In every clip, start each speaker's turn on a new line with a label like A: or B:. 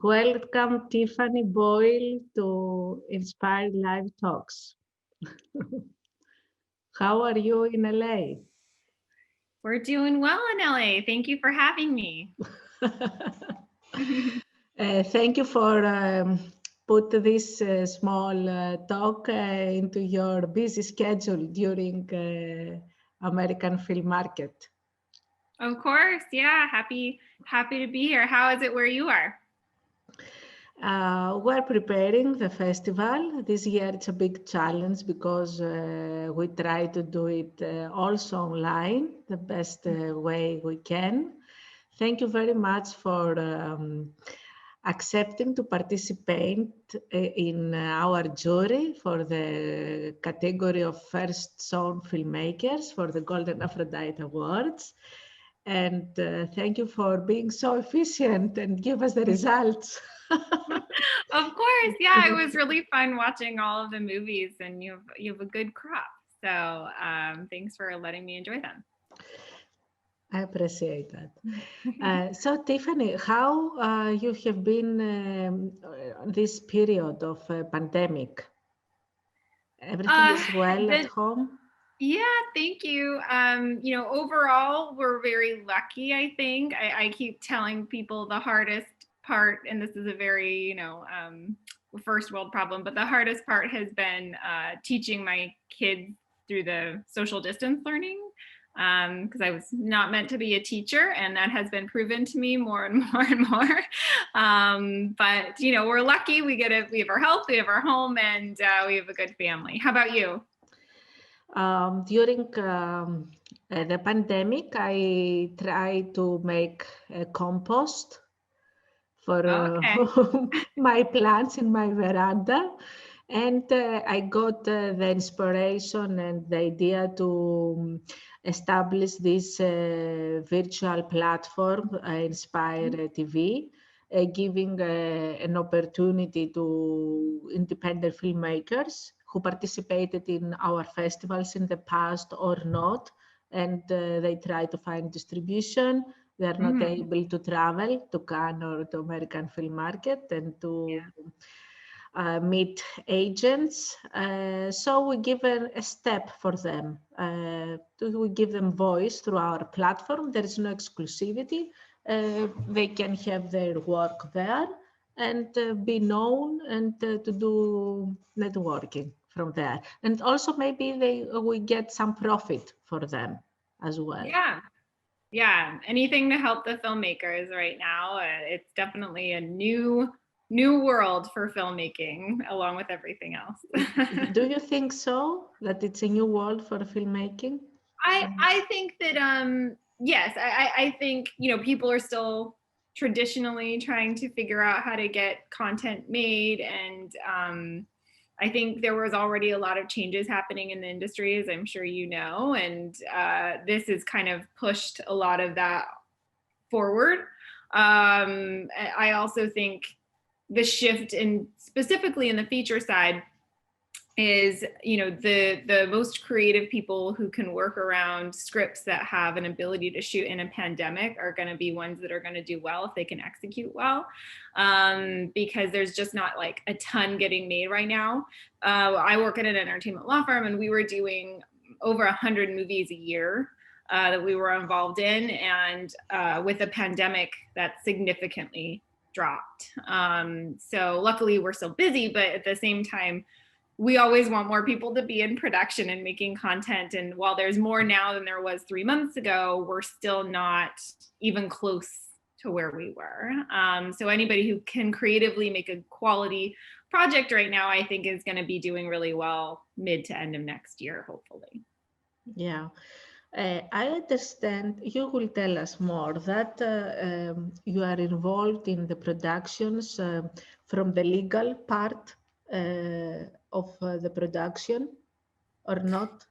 A: Welcome, Tiffany Boyle, to Inspire Live Talks. How are you in LA?
B: We're doing well in LA. Thank you for having me.
A: Thank you for put this small talk into your busy schedule during American film market.
B: Of course, yeah, happy to be here. How is it where you are?
A: We're preparing the festival. This year it's a big challenge because we try to do it also online, the best way we can. Thank you very much for accepting to participate in our jury for the category of First Shown Filmmakers for the Golden Aphrodite Awards. And thank you for being so efficient and give us the results.
B: Of course, yeah, it was really fun watching all of the movies, and you have a good crop. So thanks for letting me enjoy them.
A: I appreciate that. So Tiffany, how you have been this period of pandemic? Everything is well at home?
B: Yeah, thank you. You know, overall, we're very lucky, I think. I keep telling people the hardest part, and this is a very, you know, first world problem, but the hardest part has been teaching my kids through the social distance learning, because I was not meant to be a teacher, and that has been proven to me more and more and more. But, you know, we're lucky. We have our health, we have our home, and we have a good family. How about you?
A: During the pandemic, I tried to make a compost for my plants in my veranda. And I got the inspiration and the idea to establish this virtual platform, Inspire TV, giving an opportunity to independent filmmakers who participated in our festivals in the past or not, and they try to find distribution. They are not able to travel to Cannes or to American film market and to meet agents. So we give a step for them. We give them voice through our platform. There is no exclusivity. They can have their work there and be known and to do networking from there. And also maybe we get some profit for them as well.
B: Yeah, anything to help the filmmakers right now. It's definitely a new world for filmmaking, along with everything else.
A: Do you think so, that it's a new world for filmmaking?
B: I think that yes, I think, you know, people are still traditionally trying to figure out how to get content made, and I think there was already a lot of changes happening in the industry, as I'm sure you know, and this has kind of pushed a lot of that forward. I also think the shift specifically in the feature side is, you know, the most creative people who can work around scripts that have an ability to shoot in a pandemic are going to be ones that are going to do well if they can execute well, because there's just not like a ton getting made right now. I work at an entertainment law firm, and we were doing over 100 movies a year that we were involved in, and with the pandemic that significantly dropped. So luckily we're still busy, but at the same time, we always want more people to be in production and making content. And while there's more now than there was 3 months ago, we're still not even close to where we were. So anybody who can creatively make a quality project right now, I think is going to be doing really well mid to end of next year, hopefully.
A: Yeah. I understand, you will tell us more, that you are involved in the productions from the legal part of the production, or not?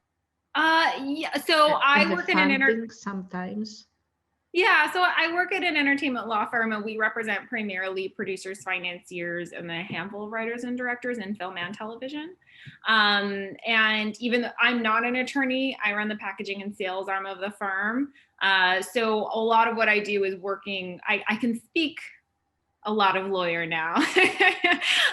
B: Yeah, so I work in an
A: sometimes.
B: Yeah, so I work at an entertainment law firm, and we represent primarily producers, financiers, and a handful of writers and directors in film and television. And even though I'm not an attorney, I run the packaging and sales arm of the firm. So a lot of what I do is working, I can speak a lot of lawyer now. But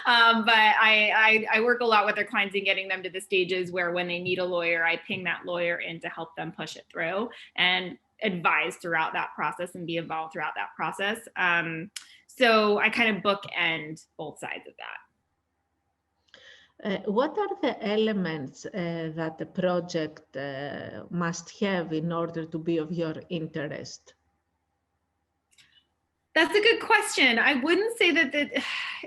B: I work a lot with their clients in getting them to the stages where when they need a lawyer, I ping that lawyer in to help them push it through and advise throughout that process and be involved throughout that process. So I kind of bookend both sides of that.
A: What are the elements that the project must have in order to be of your interest?
B: That's a good question. I wouldn't say that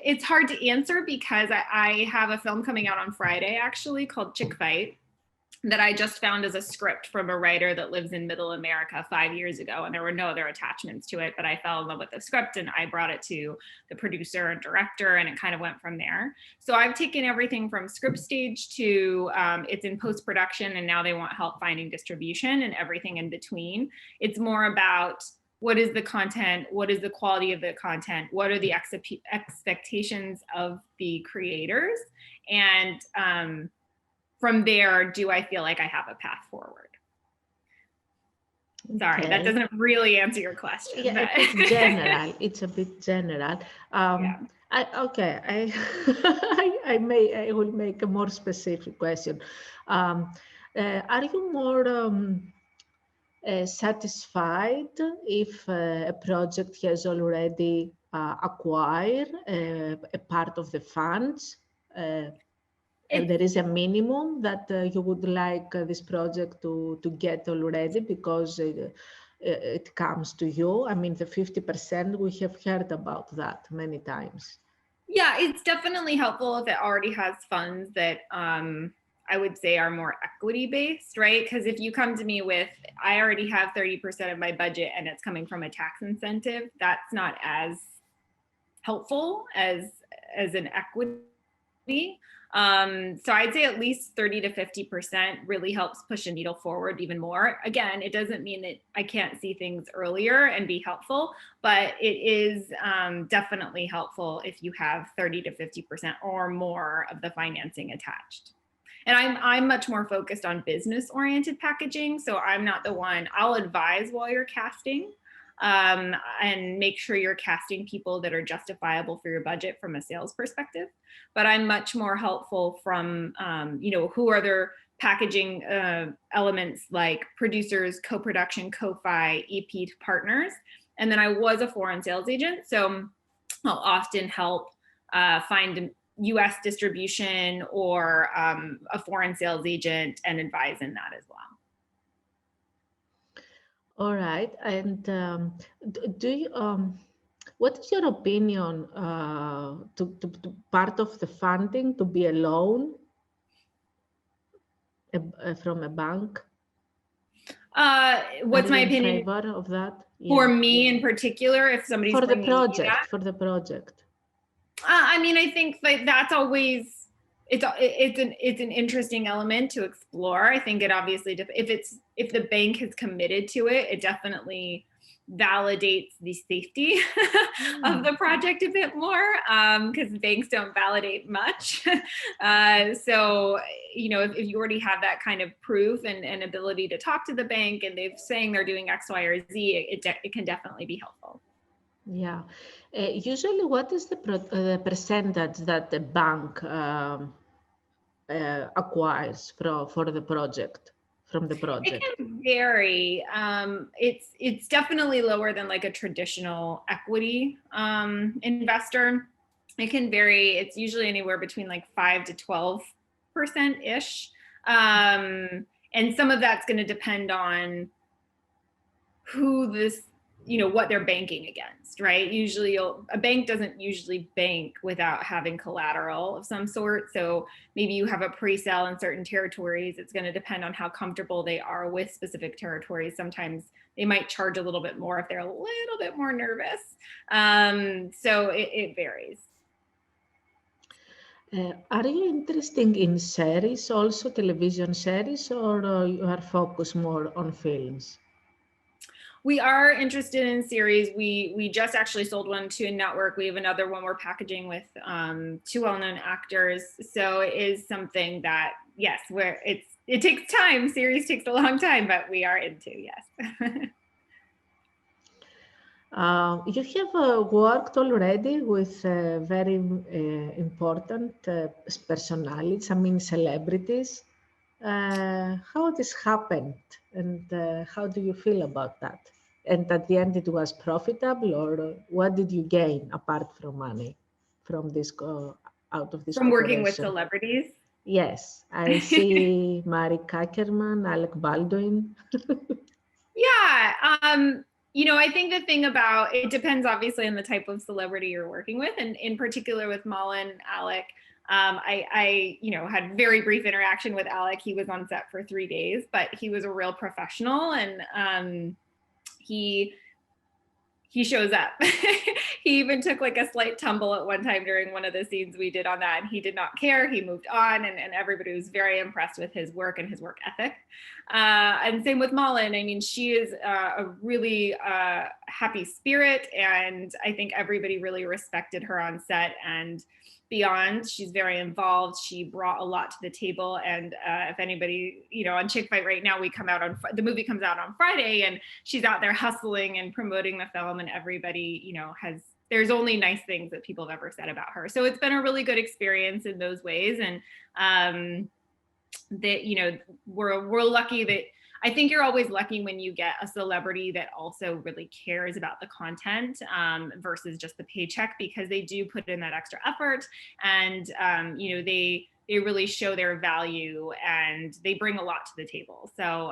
B: it's hard to answer because I have a film coming out on Friday, actually, called 𝘃𝗶𝗱𝗁 that I just found as a script from a writer that lives in Middle America 5 years ago. And there were no other attachments to it, but I fell in love with the script and I brought it to the producer and director and it kind of went from there. So I've taken everything from script stage to it's in post-production and now they want help finding distribution and everything in between. It's more about what is the content? What is the quality of the content? What are the expectations of the creators? And from there, do I feel like I have a path forward? Sorry,
A: Okay.
B: that doesn't really answer your question.
A: Yeah, it's general. It's a bit general.
B: Yeah.
A: I will make a more specific question. Are you more satisfied if a project has already acquired a part of the funds? There is a minimum that you would like this project to get already because it comes to you. I mean, the 50%, we have heard about that many times.
B: Yeah, it's definitely helpful if it already has funds that I would say are more equity based, right? Because if you come to me with, I already have 30% of my budget and it's coming from a tax incentive, that's not as helpful as an equity. So I'd say at least 30 to 50% really helps push a needle forward even more. Again, it doesn't mean that I can't see things earlier and be helpful, but it is definitely helpful if you have 30 to 50% or more of the financing attached. And I'm much more focused on business-oriented packaging. So I'm not the one, I'll advise while you're casting and make sure you're casting people that are justifiable for your budget from a sales perspective. But I'm much more helpful from, who are their packaging elements like producers, co-production, co-fi, EP partners. And then I was a foreign sales agent. So I'll often help find US distribution or a foreign sales agent and advise in that as well.
A: All right. And do you, what is your opinion to part of the funding to be a loan from a bank?
B: What's my opinion?
A: In favor of that?
B: For me in particular, if somebody's
A: for the project.
B: I mean, I think like that's always it's an interesting element to explore. I think it obviously if the bank has committed to it, it definitely validates the safety of the project a bit more because banks don't validate much. So, if you already have that kind of proof and ability to talk to the bank and they're saying they're doing X, Y, or Z, it can definitely be helpful.
A: Yeah. Usually, what is the percentage that the bank acquires for the project? From the project?
B: It can vary. It's definitely lower than like a traditional equity investor. It can vary. It's usually anywhere between like 5 to 12%-ish. And some of that's going to depend on who what they're banking against, right? Usually a bank doesn't usually bank without having collateral of some sort. So maybe you have a pre-sale in certain territories. It's going to depend on how comfortable they are with specific territories. Sometimes they might charge a little bit more if they're a little bit more nervous. So it varies.
A: Are you interested in series also, television series, or you are focused more on films?
B: We are interested in series. We just actually sold one to a network. We have another one we're packaging with 2 well-known actors. So it is something that, yes, it takes time. Series takes a long time, but we are into, yes.
A: You have worked already with very important personalities, I mean celebrities. How this happened, and how do you feel about that? And at the end, it was profitable, or what did you gain apart from money from this out of this
B: From working with
A: cooperation?
B: celebrities?
A: Yes, I see 𝘂𝗃𝗄𝗯𝗃, Alec Baldwin.
B: Yeah, I think the thing about it depends obviously on the type of celebrity you're working with, and in particular with Mullen, Alec. I had very brief interaction with Alec. He was on set for 3 days, but he was a real professional, and he shows up. He even took like a slight tumble at one time during one of the scenes we did on that, and he did not care. He moved on, and everybody was very impressed with his work and his work ethic. And same with Mullen. I mean, she is a really happy spirit, and I think everybody really respected her on set and beyond. She's very involved. She brought a lot to the table. And if anybody, on 𝘄𝗃𝗄𝗃 right now, the movie comes out on Friday, and she's out there hustling and promoting the film, and everybody, there's only nice things that people have ever said about her. So it's been a really good experience in those ways. And that, we're lucky that, I think you're always lucky when you get a celebrity that also really cares about the content versus just the paycheck, because they do put in that extra effort, and they really show their value, and they bring a lot to the table. So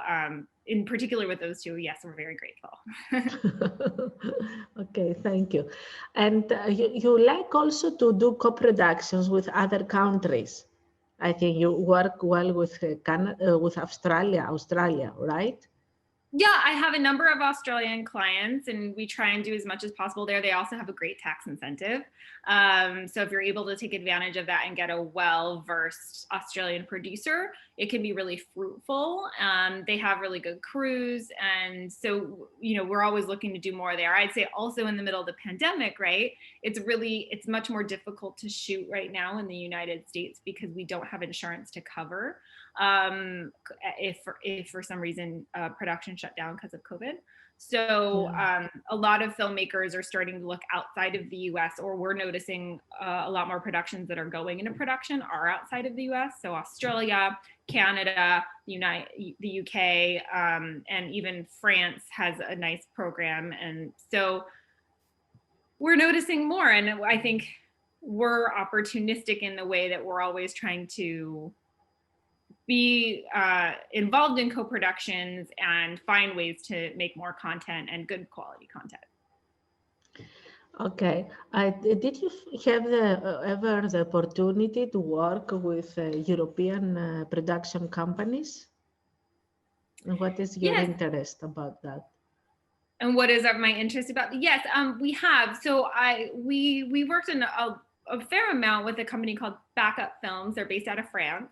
B: in particular with those two, yes, we're very grateful.
A: Okay, thank you. And you like also to do co-productions with other countries. I think you work well with Canada, with Australia, right?
B: Yeah, I have a number of Australian clients, and we try and do as much as possible there. They also have a great tax incentive. So if you're able to take advantage of that and get a well-versed Australian producer, it can be really fruitful. They have really good crews. And so, we're always looking to do more there. I'd say also in the middle of the pandemic, right? It's much more difficult to shoot right now in the United States because we don't have insurance to cover if for some reason production shut down because of COVID. So a lot of filmmakers are starting to look outside of the US, or we're noticing a lot more productions that are going into production are outside of the US. So Australia, Canada, the UK, and even France has a nice program. And so we're noticing more, and I think we're opportunistic in the way that we're always trying to be involved in co-productions and find ways to make more content and good quality content.
A: Okay. Did you have ever the opportunity to work with European production companies? And what is your interest about that?
B: And what is my interest about? Yes, we have. So we worked in a fair amount with a company called Backup Films. They're based out of France.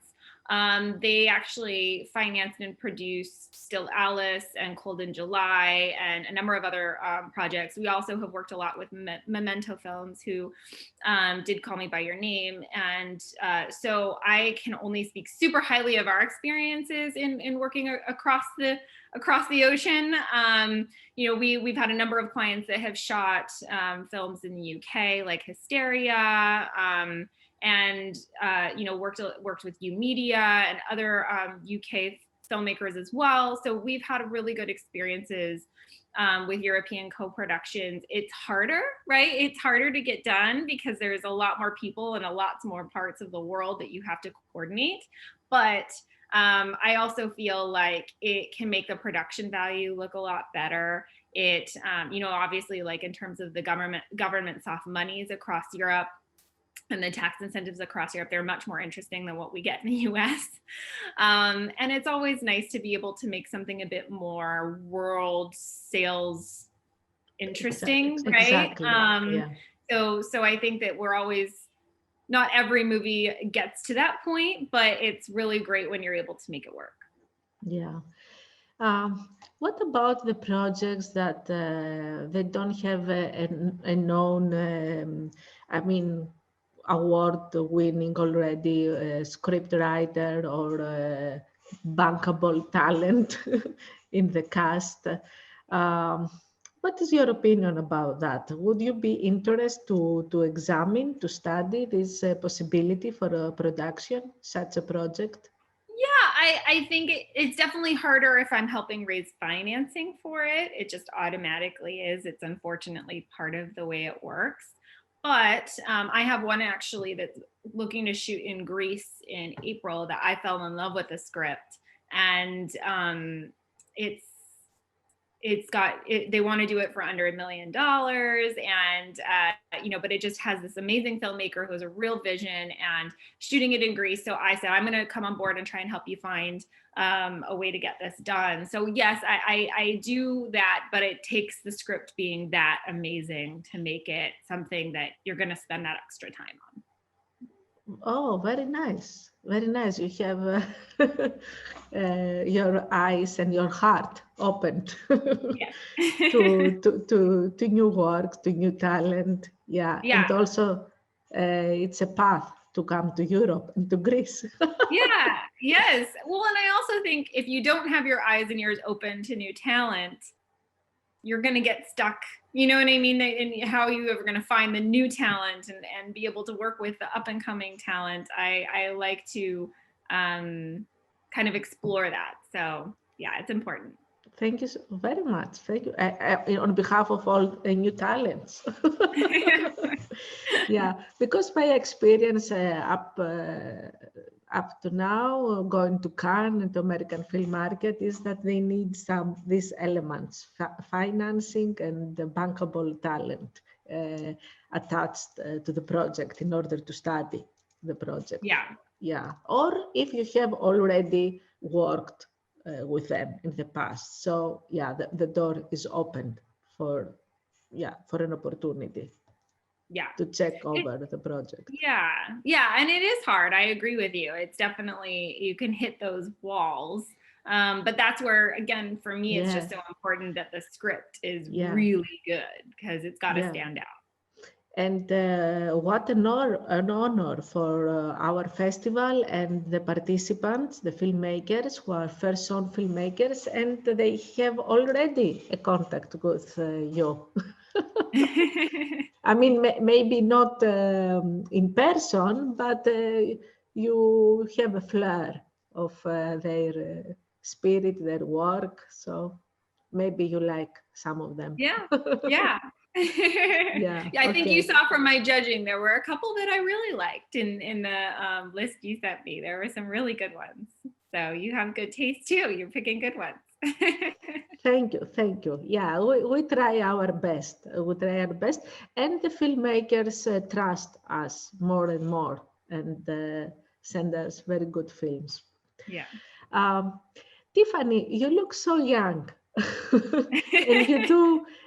B: They actually financed and produced Still Alice and Cold in July and a number of other projects. We also have worked a lot with Memento Films, who did Call Me by Your Name. And so I can only speak super highly of our experiences in working across the ocean. We've had a number of clients that have shot films in the UK, like Hysteria, and worked with 𝘂𝗍𝗄𝗃 and other UK filmmakers as well. So we've had really good experiences with European co-productions. It's harder, right? It's harder to get done because there's a lot more people and a lot more parts of the world that you have to coordinate. But I also feel like it can make the production value look a lot better. It, obviously, like in terms of the government soft monies across Europe, and the tax incentives across Europe, they're much more interesting than what we get in the US. And it's always nice to be able to make something a bit more world sales interesting, right? So I think that we're always, not every movie gets to that point, but it's really great when you're able to make it work.
A: Yeah. What about the projects that they don't have a known, award-winning already script writer or bankable talent in the cast? What is your opinion about that? Would you be interested to examine, to study this possibility for a production, such a project?
B: Yeah, I think it's definitely harder if I'm helping raise financing for it. It just automatically is. It's unfortunately part of the way it works. But I have one actually that's looking to shoot in Greece in April that I fell in love with the script. And they want to do it for under $1 million, and but it just has this amazing filmmaker who has a real vision and shooting it in Greece. So I said, I'm going to come on board and try and help you find a way to get this done. So yes, I do that, but it takes the script being that amazing to make it something that you're going to spend that extra time on.
A: Oh, very nice. Very nice. You have your eyes and your heart opened to new work, to new talent. Yeah. And also it's a path to come to Europe and to Greece.
B: Yeah. Yes. Well, and I also think if you don't have your eyes and ears open to new talent, you're going to get stuck, you know what I mean? And how are you ever going to find the new talent and be able to work with the up and coming talent? I like to kind of explore that. So yeah, it's important.
A: Thank you so very much. Thank you. On behalf of all new talents. Yeah, because my experience up to now, going to Cannes and the American film market, is that they need these elements, financing and the bankable talent attached to the project in order to study the project.
B: Yeah.
A: Yeah. Or if you have already worked with them in the past. So yeah, the door is open for an opportunity.
B: Yeah.
A: To check over the project.
B: Yeah. Yeah. And it is hard. I agree with you. It's definitely, you can hit those walls. But that's where, again, for me, it's just so important that the script is really good because it's got to stand out.
A: And what an honor for our festival and the participants, the filmmakers who are first-on filmmakers, and they have already a contact with you. I mean, maybe not in person, but you have a flair of their spirit, their work. So maybe you like some of them.
B: Yeah. Yeah. Yeah, I think you saw from my judging, there were a couple that I really liked in the list you sent me. There were some really good ones. So you have good taste too. You're picking good ones.
A: Thank you. Thank you. Yeah, we try our best. We try our best. And the filmmakers trust us more and more and send us very good films.
B: Yeah.
A: Tiffany, you look so young. And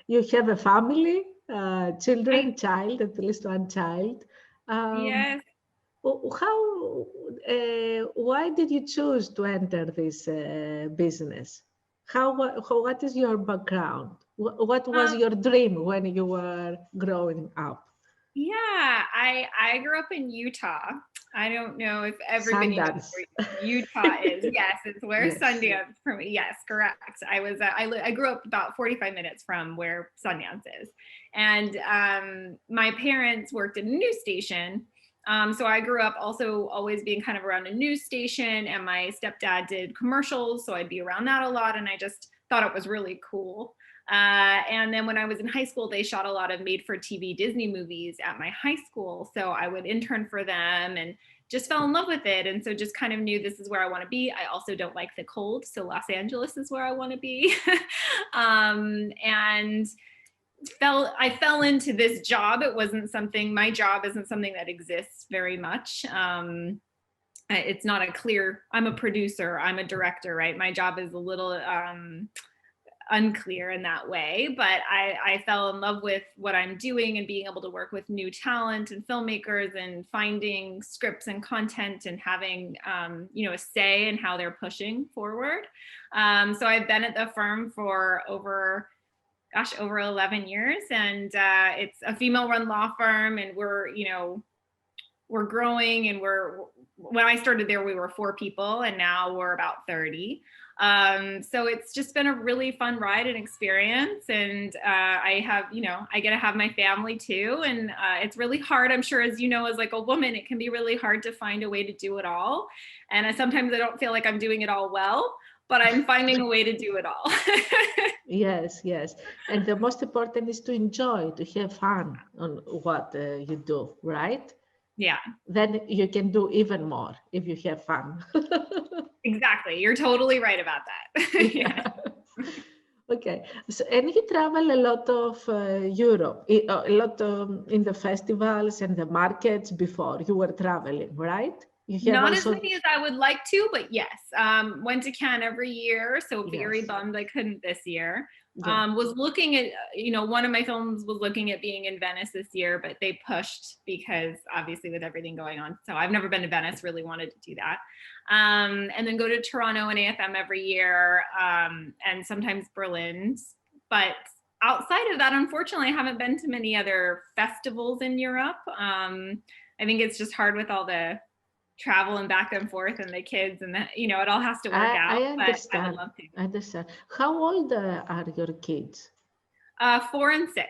A: you have a family, children, child, at least one child.
B: Yes.
A: Why did you choose to enter this business? What is your background? What was your dream when you were growing up?
B: Yeah, I grew up in Utah. I don't know if everybody knows where Utah is. Yes, it's where Sundance from. Yes, correct. I grew up about 45 minutes from where Sundance is, and my parents worked at a news station. So I grew up also always being kind of around a news station, and my stepdad did commercials, so I'd be around that a lot, and I just thought it was really cool. And then when I was in high school, they shot a lot of made-for-TV Disney movies at my high school. So I would intern for them and just fell in love with it. And so just kind of knew this is where I want to be. I also don't like the cold. So Los Angeles is where I want to be. And I fell into this job. It wasn't something, my job isn't something that exists very much. It's not a clear, I'm a producer, I'm a director, right? My job is a little, unclear in that way, but I fell in love with what I'm doing and being able to work with new talent and filmmakers and finding scripts and content and having a say in how they're pushing forward. So I've been at the firm for over 11 years, and it's a female-run law firm, and we're growing, and when I started there, we were 4 people, and now we're about 30. So it's just been a really fun ride and experience. And I have, I get to have my family too. And it's really hard, I'm sure, as you know, as like a woman, it can be really hard to find a way to do it all. And sometimes I don't feel like I'm doing it all well, but I'm finding a way to do it all.
A: Yes, yes. And the most important is to enjoy, to have fun on what you do, right?
B: Yeah.
A: Then you can do even more if you have fun.
B: Exactly. You're totally right about that.
A: Yeah. Okay. So, and you travel a lot of Europe, a lot in the festivals and the markets before you were traveling, right? You have
B: Not
A: also...
B: as many as I would like to, but yes. Went to Cannes every year, so very bummed I couldn't this year. Was looking at, one of my films was looking at being in Venice this year, but they pushed because obviously with everything going on. So I've never been to Venice, really wanted to do that. And then go to Toronto and AFM every year, and sometimes Berlin. But outside of that, unfortunately, I haven't been to many other festivals in Europe. I think it's just hard with all the travel and back and forth and the kids and that, it all has to work out.
A: I understand.
B: But I would love to.
A: I understand. How old are your kids?
B: 4 and 6,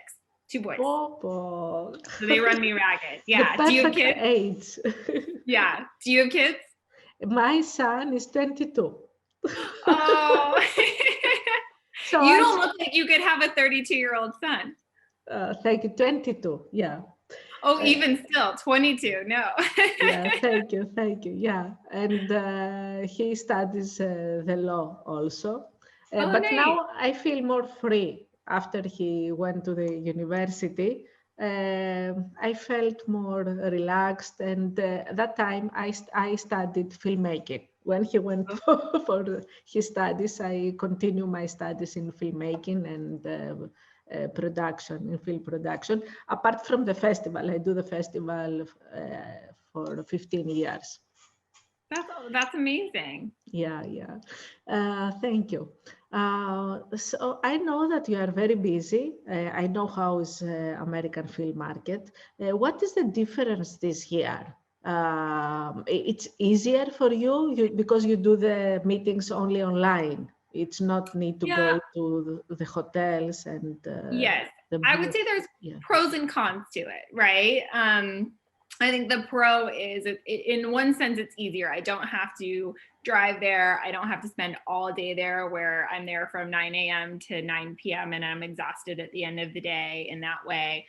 B: 2 boys.
A: Oh,
B: so they run me ragged. Yeah.
A: The
B: do you have
A: perfect
B: kids?
A: Age.
B: Yeah. Do you have kids?
A: My son is 22.
B: Oh.
A: So
B: you don't look like you could have a 32-year-old son.
A: Thank you. 22. Yeah.
B: Oh, even still, 22, no.
A: Yeah, thank you. Yeah, and he studies the law also. But
B: nice.
A: now I feel more free after he went to the university. I felt more relaxed, and that time I studied filmmaking. When he went for his studies, I continued my studies in filmmaking and production, in film production. Apart from the festival, I do the festival for 15 years.
B: That's amazing.
A: Yeah. Thank you. So I know that you are very busy. I know how is American film market. What is the difference this year? It's easier for you because you do the meetings only online. It's not need to go to the hotels and
B: yes. I would say there's pros and cons to it, right? I think the pro is, in one sense, it's easier. I don't have to drive there. I don't have to spend all day there, where I'm there from 9 a.m. to 9 p.m. and I'm exhausted at the end of the day in that way.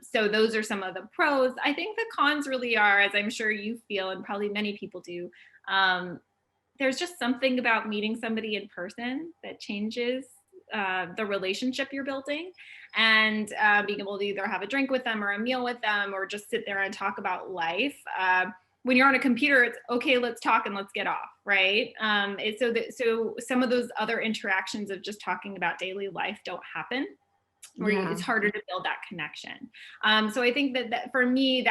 B: So those are some of the pros. I think the cons really are, as I'm sure you feel, and probably many people do, there's just something about meeting somebody in person that changes the relationship you're building, and being able to either have a drink with them or a meal with them or just sit there and talk about life. When you're on a computer, it's okay, let's talk and let's get off, right? So some of those other interactions of just talking about daily life don't happen, where it's harder to build that connection. So I think that for me,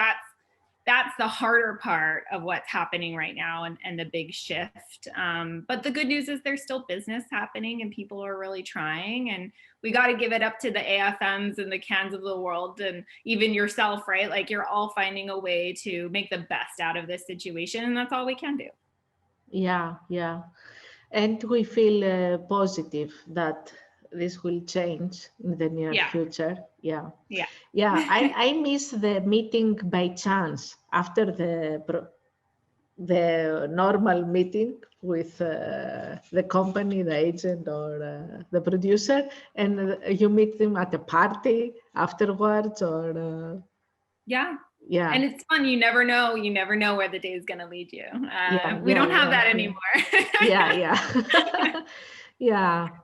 B: that's the harder part of what's happening right now, and the big shift. But the good news is there's still business happening and people are really trying, and we got to give it up to the AFMs and the Cannes of the world, and even yourself, right? Like, you're all finding a way to make the best out of this situation, and that's all we can do. Yeah.
A: And we feel positive that this will change in the near future. Yeah. I miss the meeting by chance after the normal meeting with the company, the agent, or the producer, and you meet them at a party afterwards, or
B: and it's fun. You never know where the day is going to lead you. We don't have that anymore.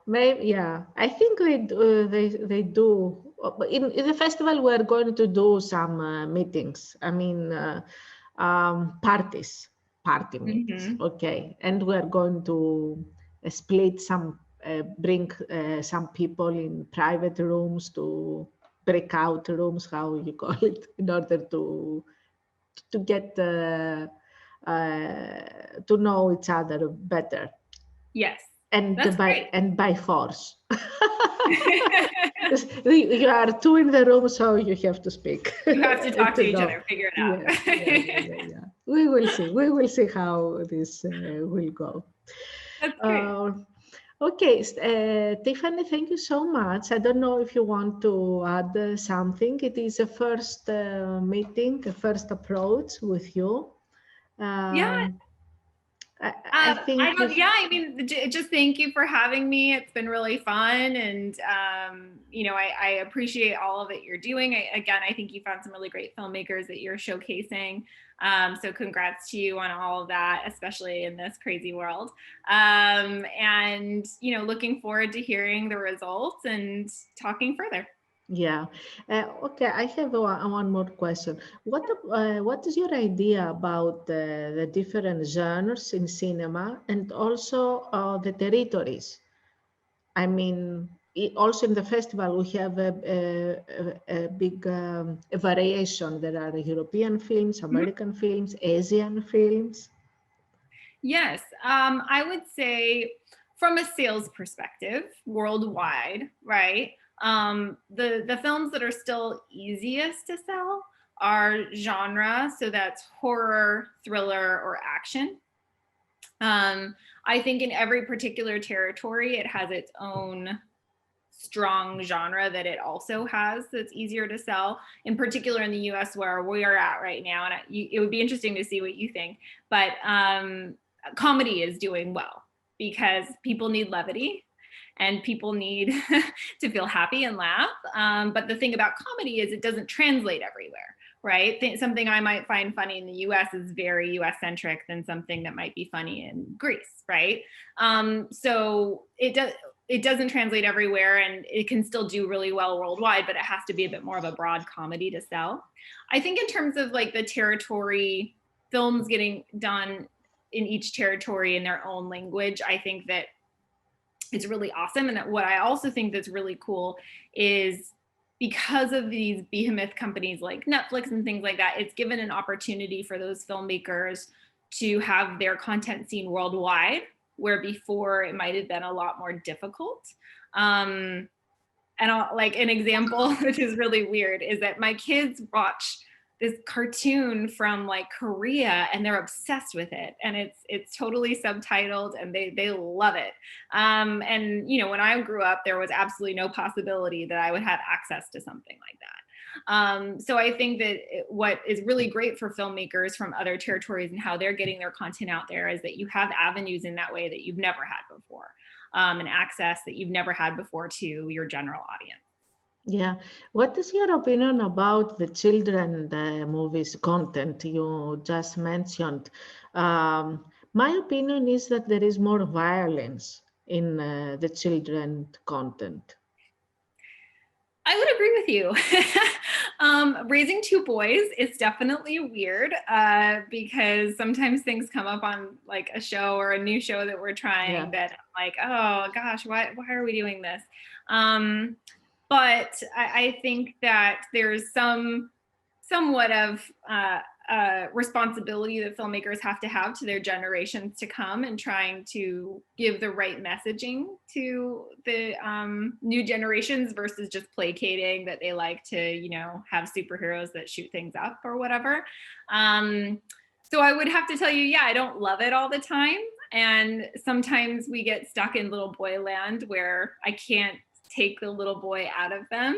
A: Maybe. I think they do. In the festival, we're going to do some meetings. I mean, party meetings. Okay, and we're going to split some, bring some people in private rooms, to breakout rooms, how you call it, in order to get to know each other better.
B: Yes.
A: And by force. You are two in the room, so you have to speak.
B: You have to talk to each other, figure it out.
A: We will see how this will go.
B: That's great.
A: Okay, Tiffany, thank you so much. I don't know if you want to add something. It is a first meeting, a first approach with you.
B: Yeah.
A: I think
B: yeah, I mean, just thank you for having me. It's been really fun. And, you know, I appreciate all of it you're doing. Again, I think you found some really great filmmakers that you're showcasing. So congrats to you on all of that, especially in this crazy world. And, you know, looking forward to hearing the results and talking further.
A: Yeah. Okay, I have one more question. What is your idea about the different genres in cinema and also the territories? I mean, also in the festival, we have a big variation. There are European films, American films, Asian films.
B: Yes, I would say from a sales perspective, worldwide, right? The films that are still easiest to sell are genre, so that's horror, thriller, or action. I think in every particular territory, it has its own strong genre that it also has that's easier to sell, in particular in the US where we are at right now. And it would be interesting to see what you think, but comedy is doing well because people need levity and people need to feel happy and laugh. But the thing about comedy is it doesn't translate everywhere, right? Something I might find funny in the US is very US centric than something that might be funny in Greece, right? So it doesn't translate everywhere and it can still do really well worldwide, but it has to be a bit more of a broad comedy to sell. I think in terms of like the territory, films getting done in each territory in their own language, I think that it's really awesome. And that what I also think that's really cool is because of these behemoth companies like Netflix and things like that, it's given an opportunity for those filmmakers to have their content seen worldwide, where before it might have been a lot more difficult. And like an example, which is really weird, is that my kids watch this cartoon from like Korea and they're obsessed with it, and it's totally subtitled and they love it. And you know, when I grew up, there was absolutely no possibility that I would have access to something like that. So I think that what is really great for filmmakers from other territories and how they're getting their content out there is that you have avenues in that way that you've never had before, and access that you've never had before to your general audience.
A: Yeah. What is your opinion about the children movies content you just mentioned? My opinion is that there is more violence in the children content.
B: I would agree with you. Raising two boys is definitely weird because sometimes things come up on like a show or a new show that we're trying that I'm like, oh gosh, why are we doing this? But I think that there's somewhat of responsibility that filmmakers have to their generations to come and trying to give the right messaging to the new generations versus just placating that they like to, you know, have superheroes that shoot things up or whatever. So I would have to tell you, yeah, I don't love it all the time. And sometimes we get stuck in little boy land where I can't take the little boy out of them.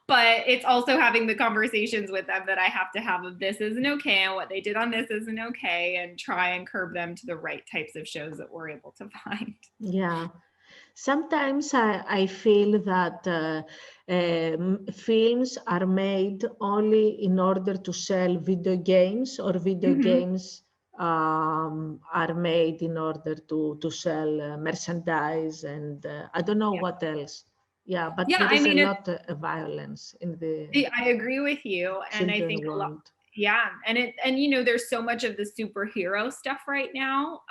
B: But it's also having the conversations with them that I have to have of this isn't okay and what they did on this isn't okay, and try and curb them to the right types of shows that we're able to find.
A: Yeah. Sometimes I feel that films are made only in order to sell video games, or video games are made in order to sell merchandise, and I don't know what else. Yeah, but there is a lot of violence in the
B: I agree with you, and I think
A: world.
B: a lot, yeah, and you know, there's so much of the superhero stuff right now,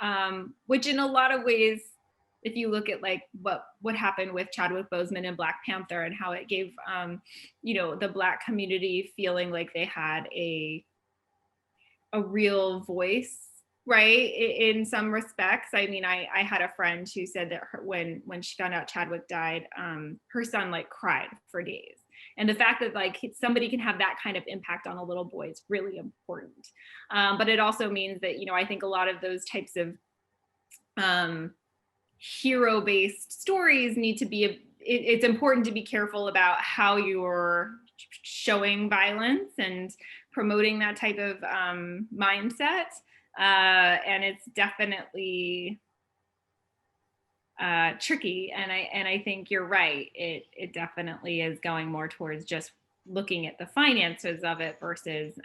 B: which in a lot of ways, if you look at like what happened with Chadwick Boseman and Black Panther and how it gave you know, the Black community feeling like they had a real voice, right, in some respects. I mean, I had a friend who said that when she found out Chadwick died, her son like cried for days. And the fact that like somebody can have that kind of impact on a little boy is really important. But it also means that, you know, I think a lot of those types of hero-based stories need to be, it's important to be careful about how you're showing violence and promoting that type of mindset. And it's definitely tricky. And I think you're right. It definitely is going more towards just looking at the finances of it versus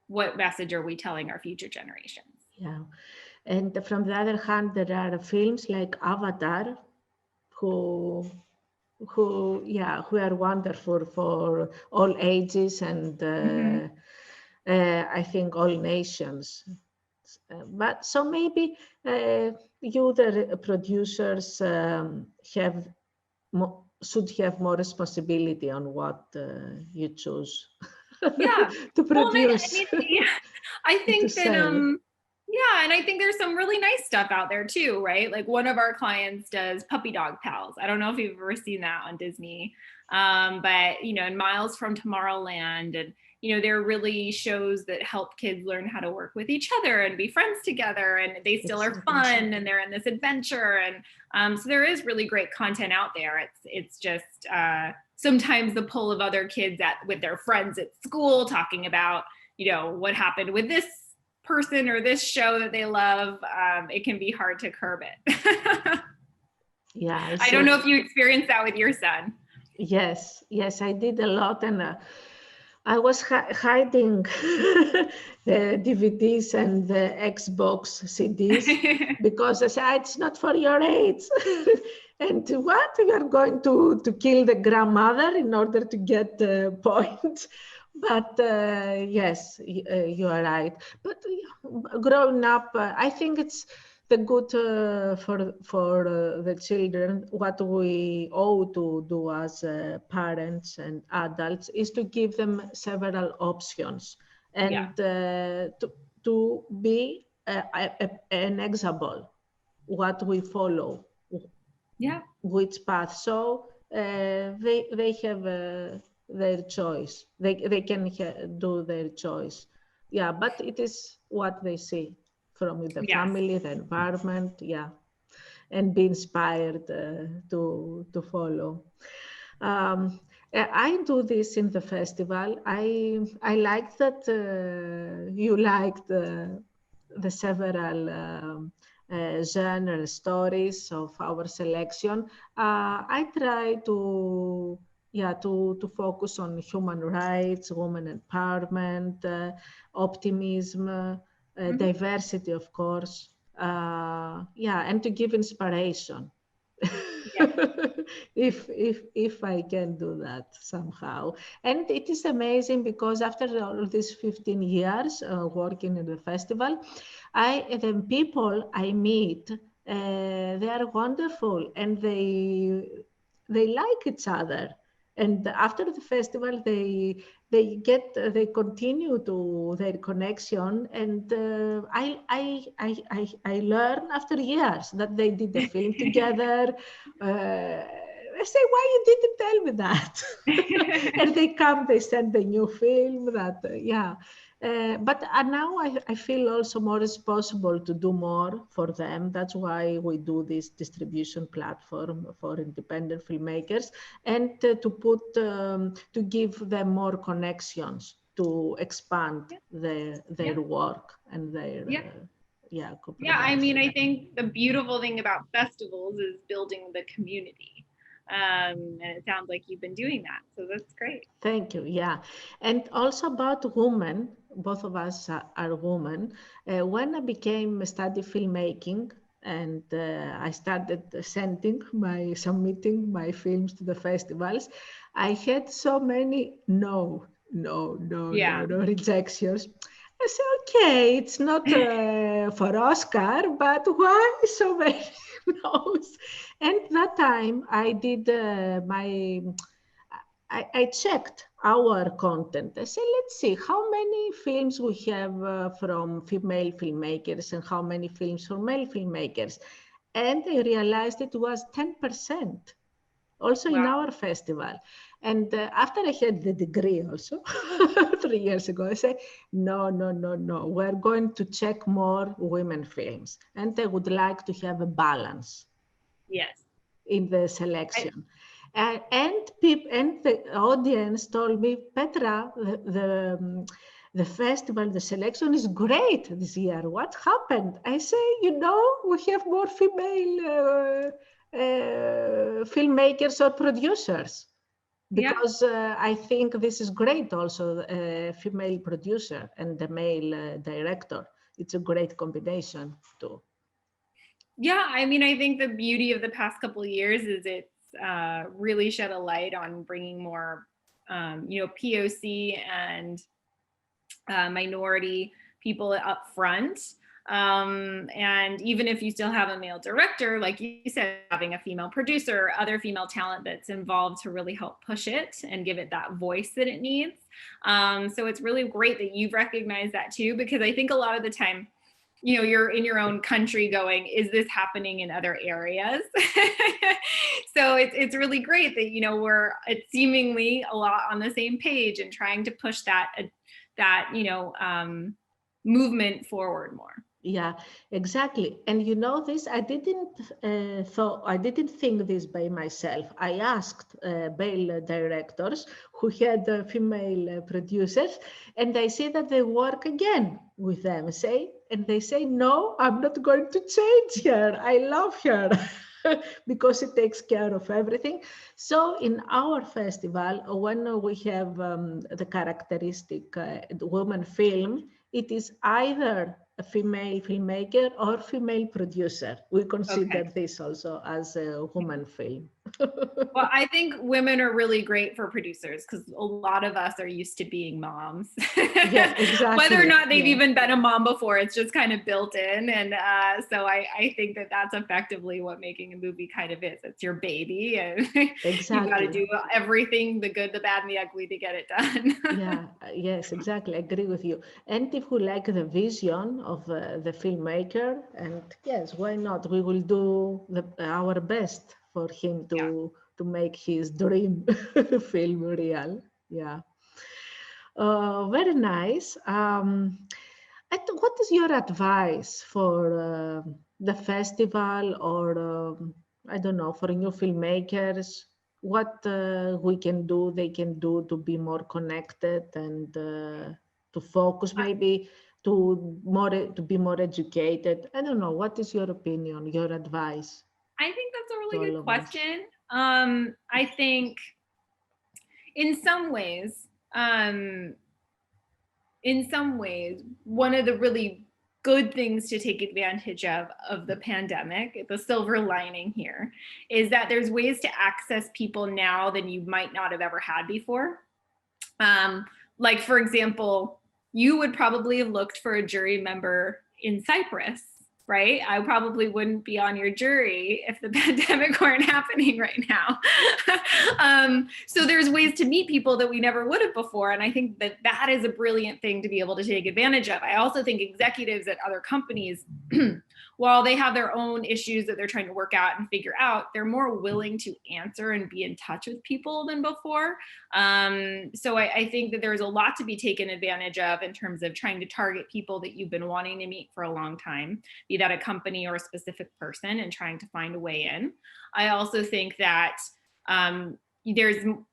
B: what message are we telling our future generations?
A: Yeah. And from the other hand, there are films like Avatar who are wonderful for all ages and I think all nations. But so maybe you, the producers, should have more responsibility on what you choose to produce.
B: Well, I think that yeah, and I think there's some really nice stuff out there too, right? Like one of our clients does puppy dog pals. I don't know if you've ever seen that on Disney, but you know, in Miles from Tomorrowland, and you know, there are really shows that help kids learn how to work with each other and be friends together, and they still are fun, and they're in this adventure, and so there is really great content out there. It's just sometimes the pull of other kids with their friends at school talking about, you know, what happened with this person or this show that they love, it can be hard to curb it.
A: Yeah,
B: I don't know if you experienced that with your son.
A: Yes, I did a lot, and I was hiding the DVDs and the Xbox CDs because I said, it's not for your age. And what? You are going to kill the grandmother in order to get points. But yes, you are right. But growing up, I think it's the good for the children. What we owe to do as parents and adults is to give them several options and to be an example, what we follow, which path. So they have their choice. They can do their choice. Yeah, but it is what they see from the family, the environment, and be inspired to follow. I do this in the festival. I like that you liked the several genre stories of our selection. I try to focus on human rights, women empowerment, optimism, diversity, of course. And to give inspiration. If I can do that somehow. And it is amazing because after all these 15 years working in the festival, the people I meet, they are wonderful and they like each other. And after the festival, they continue to their connection, and I learn after years that they did the film together. I say, why you didn't tell me that? And they come, they send the new film that, but now I feel also more responsible to do more for them. That's why we do this distribution platform for independent filmmakers, and to give them more connections to expand their work and their
B: I mean, I think the beautiful thing about festivals is building the community. And it sounds like you've been doing that, so that's great.
A: Thank you. Yeah, and also about women, both of us are women. When I became study filmmaking, and I started submitting my films to the festivals, I had so many no rejections. I said, okay, it's not for Oscar, but why so many no's? And that time I did I checked our content. I said, let's see how many films we have from female filmmakers and how many films from male filmmakers. And I realized it was 10%. Also in our festival. And after I had the degree also, 3 years ago, I say, no, no, no, no, we're going to check more women films. And I would like to have a balance.
B: Yes.
A: In the selection. And the audience told me, Petra, the festival, the selection is great this year. What happened? I say, we have more female filmmakers or producers. Because I think this is great also, a female producer and the male director. It's a great combination too.
B: Yeah, I mean, I think the beauty of the past couple of years is it's really shed a light on bringing more, POC and minority people up front. And even if you still have a male director, like you said, having a female producer, other female talent that's involved to really help push it and give it that voice that it needs. So it's really great that you've recognized that too, because I think a lot of the time, you're in your own country going, is this happening in other areas? So it's really great that, we're seemingly a lot on the same page and trying to push that movement forward more.
A: Yeah, exactly. And this, I didn't think this by myself. I asked male directors who had female producers, and I see that they work again with them, and they say, no, I'm not going to change her. I love her. Because it takes care of everything. So in our festival, when we have the characteristic woman film, it is either a female filmmaker or female producer. We consider this also as a woman film.
B: Well, I think women are really great for producers because a lot of us are used to being moms.
A: Yeah, exactly.
B: Whether or not they've even been a mom before, it's just kind of built in. And so I think that that's effectively what making a movie kind of is. It's your baby, and you've got to do everything, the good, the bad, and the ugly to get it done.
A: Yeah, yes, exactly. I agree with you. And if we like the vision of the filmmaker, and yes, why not? We will do our best for him to make his dream film real. Yeah. Very nice. What is your advice for the festival, or I don't know, for new filmmakers? What they can do to be more connected and to focus, maybe to be more educated? I don't know. What is your opinion, your advice?
B: I think that's a really good question. I think in some ways, one of the really good things to take advantage of the pandemic, the silver lining here, is that there's ways to access people now than you might not have ever had before. Like, for example, you would probably have looked for a jury member in Cyprus, right? I probably wouldn't be on your jury if the pandemic weren't happening right now. So there's ways to meet people that we never would have before. And I think that that is a brilliant thing to be able to take advantage of. I also think executives at other companies, while they have their own issues that they're trying to work out and figure out, they're more willing to answer and be in touch with people than before. So I think that there's a lot to be taken advantage of in terms of trying to target people that you've been wanting to meet for a long time, be that a company or a specific person, and trying to find a way in. I also think that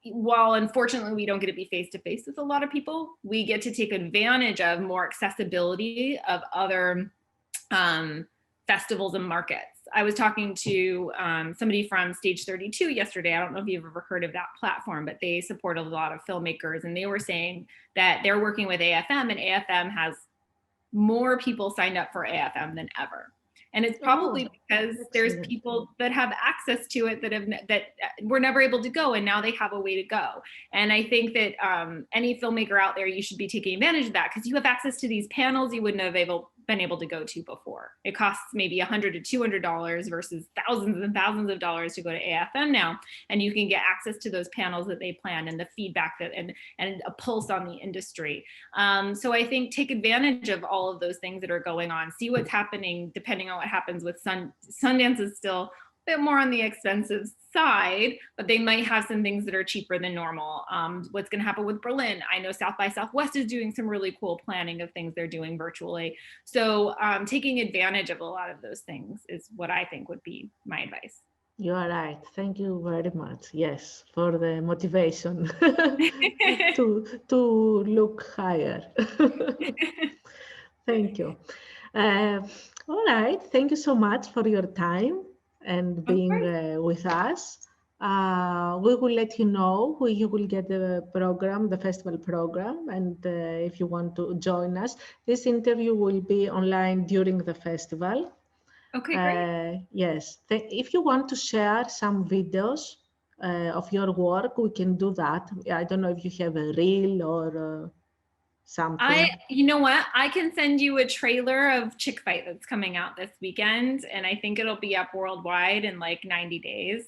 B: while unfortunately we don't get to be face-to-face with a lot of people, we get to take advantage of more accessibility of other festivals and markets. I was talking to somebody from Stage 32 yesterday. I don't know if you've ever heard of that platform, but they support a lot of filmmakers, and they were saying that they're working with AFM, and AFM has more people signed up for AFM than ever. And it's probably because there's people that have access to it that were never able to go, and now they have a way to go. And I think that any filmmaker out there, you should be taking advantage of that, because you have access to these panels you wouldn't have been able to go to before. It costs maybe $100 to $200 versus thousands and thousands of dollars to go to AFM now, and you can get access to those panels that they plan and the feedback and a pulse on the industry. So I think take advantage of all of those things that are going on. See what's happening depending on what happens with Sundance is still bit more on the expensive side, but they might have some things that are cheaper than normal. What's going to happen with Berlin? I know South by Southwest is doing some really cool planning of things they're doing virtually. So taking advantage of a lot of those things is what I think would be my advice.
A: You are right. Thank you very much. Yes, for the motivation to look higher. Thank you. All right. Thank you so much for your time and being with us. We will let you know where you will get the program, the festival program, and if you want to join us. This interview will be online during the festival.
B: Okay, great.
A: Yes. If you want to share some videos of your work, we can do that. I don't know if you have a reel or something.
B: You know what? I can send you a trailer of 𝘃𝗶𝗱𝗁 that's coming out this weekend, and I think it'll be up worldwide in like 90 days.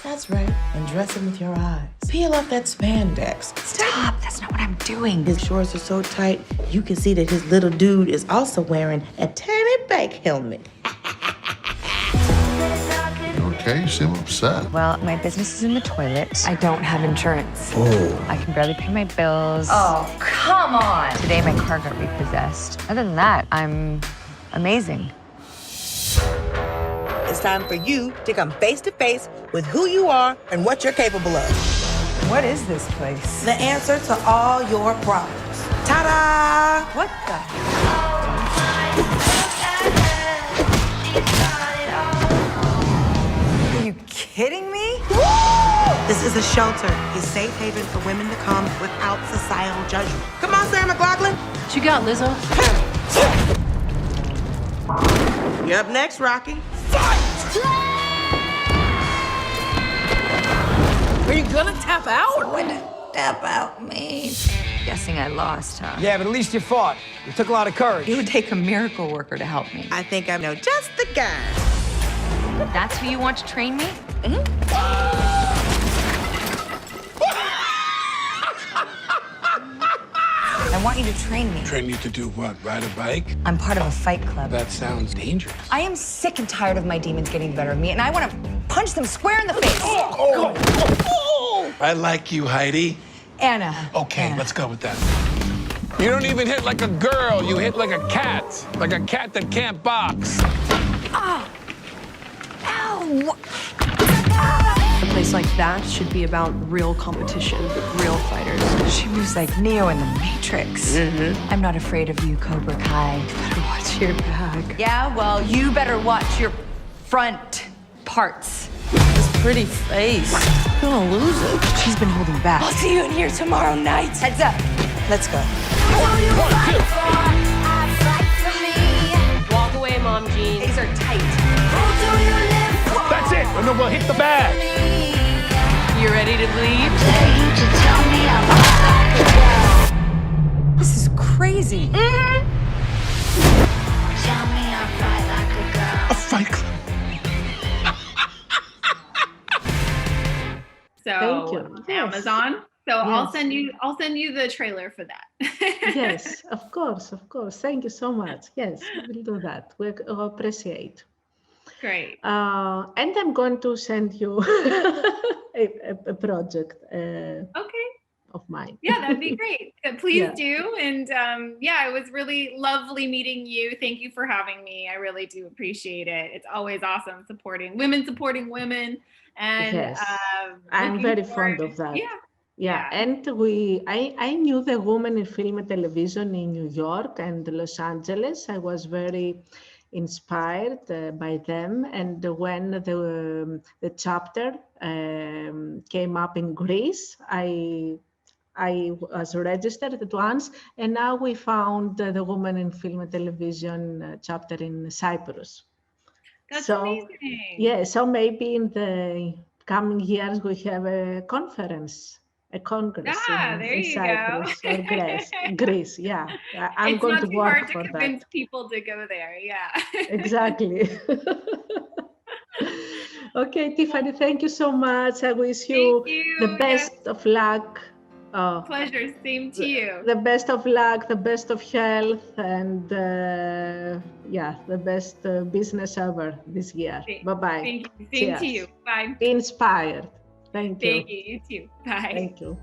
C: That's right, undress him with your eyes. Peel off that spandex.
D: Stop, that's not what I'm doing.
C: His shorts are so tight, you can see that his little dude is also wearing a tiny bike helmet.
E: Okay, you seem upset.
D: Well, my business is in the toilet. I don't have insurance.
C: Oh.
D: I can barely pay my bills.
F: Oh, come on.
D: Today my car got repossessed. Other than that, I'm amazing.
C: It's time for you to come face to face with who you are and what you're capable of.
F: What is this place?
C: The answer to all your problems. Ta-da!
F: What the? Are you kidding me?
C: This is a shelter, a safe haven for women to come without societal judgment. Come on, Sarah McLachlan.
F: What you got, Lizzo?
C: You're up next, Rocky.
F: Are you gonna tap out?
D: What did tap out mean? Guessing I lost, huh?
G: Yeah, but at least you fought. You took a lot of courage.
D: It would take a miracle worker to help me.
C: I think I know just the guy.
D: That's who you want to train me? I want you to train me.
H: Train you to do what? Ride a bike?
D: I'm part of a fight club.
H: That sounds dangerous.
D: I am sick and tired of my demons getting the better of me, and I want to punch them square in the face.
H: I like you, Heidi.
D: Anna.
H: Okay,
D: Anna.
H: let's go with that. You don't even hit like a girl. You hit like a cat that can't box.
D: Oh. Ow.
F: A place like that should be about real competition, real fighters.
D: She moves like Neo in the Matrix. I'm not afraid of you, Cobra Kai. You better watch your back. Yeah, well, you better watch your front parts.
C: This pretty face. You're gonna lose it.
D: She's been holding back. I'll see you in here tomorrow night. Heads up.
C: Let's go.
F: Walk away, Mom Jean.
D: These are tight.
H: That's it, and then we'll hit the bag.
F: You ready to bleed?
D: This is crazy.
H: A fight club.
B: So
A: Thank you. Yes.
B: Amazon. So
A: Yes.
B: I'll send you the trailer for that.
A: Yes, of course, of course. Thank you so much. Yes, we'll do that. We appreciate.
B: Great.
A: And I'm going to send you a project
B: Okay.
A: of mine.
B: Yeah, that'd be great. Please
A: Yeah.
B: do. And yeah, it was really lovely meeting you. Thank you for having me. I really do appreciate it. It's always awesome supporting women. And
A: Yes. I'm very fond of that.
B: Yeah.
A: Yeah, and I knew the women in film and television in New York and Los Angeles. I was very inspired by them. And when the chapter came up in Greece, I was registered at once, and now we found the Women in Film and Television chapter in Cyprus.
B: That's
A: So,
B: amazing.
A: yeah, so maybe in the coming years we have a conference, a congress
B: Ah,
A: in
B: there you
A: Cyprus
B: go.
A: or Greece. Yeah, I'm
B: It's
A: going
B: not
A: to
B: too
A: work
B: hard to
A: for
B: convince
A: that.
B: people to go there. Yeah.
A: Exactly. Okay, Tiffany, thank you so much. I wish you
B: Thank you.
A: the best of luck Oh,
B: Pleasure. Same to you.
A: the best of luck, the best of health, and yeah, the best business ever this year. Bye-bye.
B: Thank you. Same to you. Bye.
A: Be inspired. Thank you.
B: Thank you. You too. Bye.
A: Thank you.